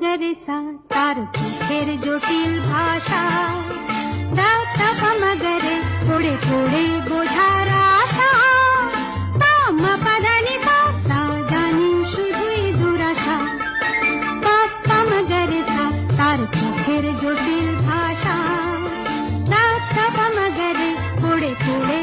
মগরে সা তার চোখের জটিল ভাষা, মগরে পড়ে পড়ে বোঝার আশা, পাদানি সা জানি শুধুই দুরাশা, মগরে সা তার চোখের জটিল ভাষা, মগরে পড়ে পড়ে